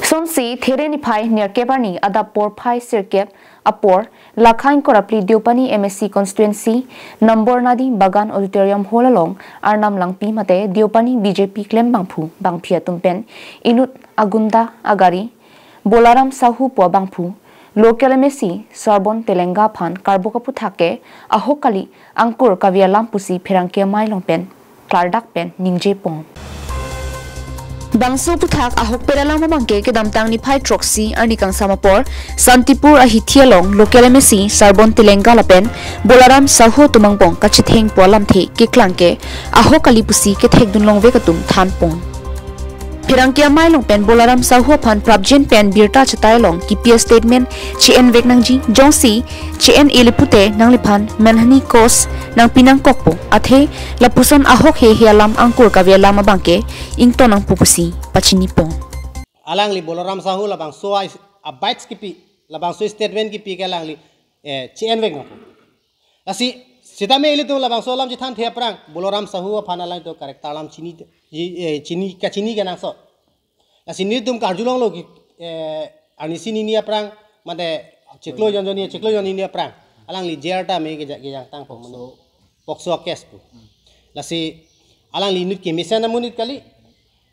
Sonsi Thereni Pai near Kebani Adapor Pai Sirkep Apor Lakhain Korapli Diopani MSC constituency Nombor Nadi Bagan Auditorium Hall along Arnam Langpi Mate Diopani BJP Klem Bangphu Bangphia Tumpen Inut Agunda Agari Bolaram Sahu Po Bangphu Local MSC Sarbon Telenga Phan Karbokapu Thake Ahokali Angkur Kavia Lampusi Perangke Mailongpen Clardak Pen Ningje Pong Bangso puthak ahok perala mamangke ke damtang ni phai troxy ani kang samapor Santipur ahithialong local MSC Sarbon Telenga lapen Bolaram Saho tumangpong kachitheng polam the ke klangke ahok kalipusi ke thek dunlong ve katum thanpong Pirangkia mailong pen Bolaram Saho phan prabjen pen birta chatailong KPS statement CN Veknangji Jongsi CN Elipute nangliphan Manhani Kos nang pinang kokpo athe lapuson ahok he hialam angkur kavela mabangke ington ang pupusi pachini pong alang li Bolaram Saho labang so a bites kipi labang so statement kipi ke alang li CN Veknang asi sidame ili tu labang so lam jithan the prang Bolaram Saho phan alang to correct talam chini chini ke nang so asi ni tum karjulong lo ani sini ni prang mate cheklo jonjoni ni prang alang li jerta me ke jang tang pom no pokso kes tu lasi alang li nut ke mesen amunit kali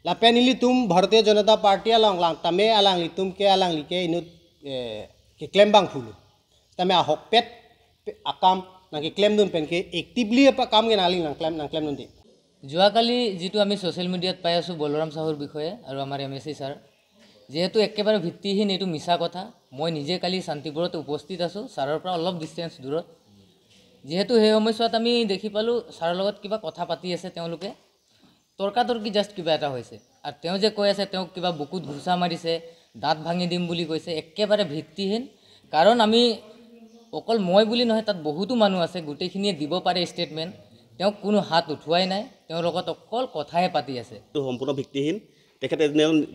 la penili tum Bharatiya Janata Party alang lang tame alang li tum ke alang li ke nut ke klembang phulu tame ahok pet akam nang ke claim dun pen ke actively apa kam ke naling nang claim nun di Joakali jitu ami social media pai asu Bolaram Sahor bikhoye aru amar MSC sir jehetu ekkebare bhittihীন etu misa kotha moi nije kali Santipurot uposthit asu saror pra olop distance durot jehetu he homoyswat ami dekhi palu sar logot kiba kotha pati ase teuluke torka torki just kiba eta hoise ar teu je koi ase teu kiba bukut ghusa marise daat bhangi dim buli koise ekkebare bhittihীন karon ami okol moi buli nohe tat bohutu manu ase guteikhiniye dibo pare statement তেওঁ কোনো হাত উঠুৱাই নাই তেওঁ লগত অকল কথাহে পাতি আছে তো সম্পূৰ্ণ ভিত্তিহীন তেখেতে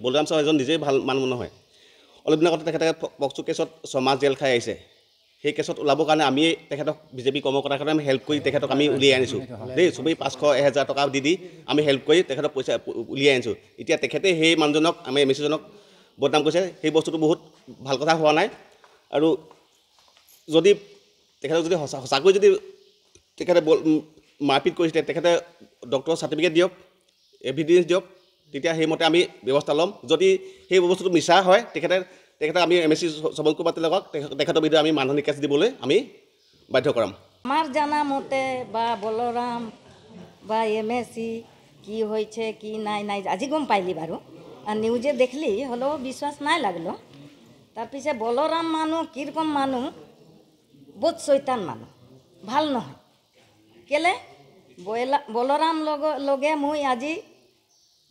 বলৰাম সাহু এজন নিজে ভাল মানুহ নহয় অলপ দিনৰ আগতে তেখেতে পক্সো কেছত সমাজ জেল খাই আহিছে সেই কেছত ওলাবৰ কাৰণে আমি তেখেতক বিজেপি কৰ্মকৰ্তাসকলে আমি হেল্প কৰি তেখেতক আমি উলিয়াই আনিছোঁ দেই সবেই 500-1000 টকা দি আমি হেল্প কৰি তেখেতক পইচা উলিয়াই আনিছোঁ এতিয়া তেখেতে সেই মানুহজনক আমি এমএছজনক বদনাম কৰিছে সেই বস্তুটো বহুত ভাল কথা হোৱা নাই আৰু যদি তেখেতক যদি সঁচাকৈ যদি তেখেতে মাৰপিট কৰিছে তেখেতে ডক্টৰ সাৰ্টিফিকেট দিয়ক এভিডেন্স দিয়ক তেতিয়া সেই মতে আমি ব্যৱস্থা লম যদি সেই বস্তুটো মিছা হয় তেখেতে আমি এমএছচি সবলকো পাতি লগক তেখেতৰ বিৰুদ্ধে আমি মানহানি কেছ দিবলৈ আমি বাধ্য কৰাম আমার জানা মতে বা বলরাম বা এমএসসি কি হয়েছে কি নাই নাই আজি গম পাইলি বারু আর নিউজে দেখলি হলেও বিশ্বাস নাই লাগলো তার পিছে বলরাম মানুষ কিরকম মানুষ বহুত শৈতান মানুষ ভাল নহয় কেলে বলরাম লগে মুই আজি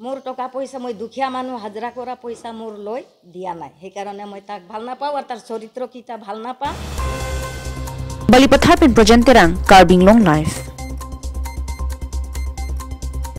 মোর টকা পয়সা মই দুখিয়া মানুষ হাজরা করা পয়সা মোর লই দিয়া নাই সেই কারণে মই তাক ভাল না পাও আর তার চরিত্র কিটা ভাল না পাও Balipathar pen Prajanterang Carbing Long Life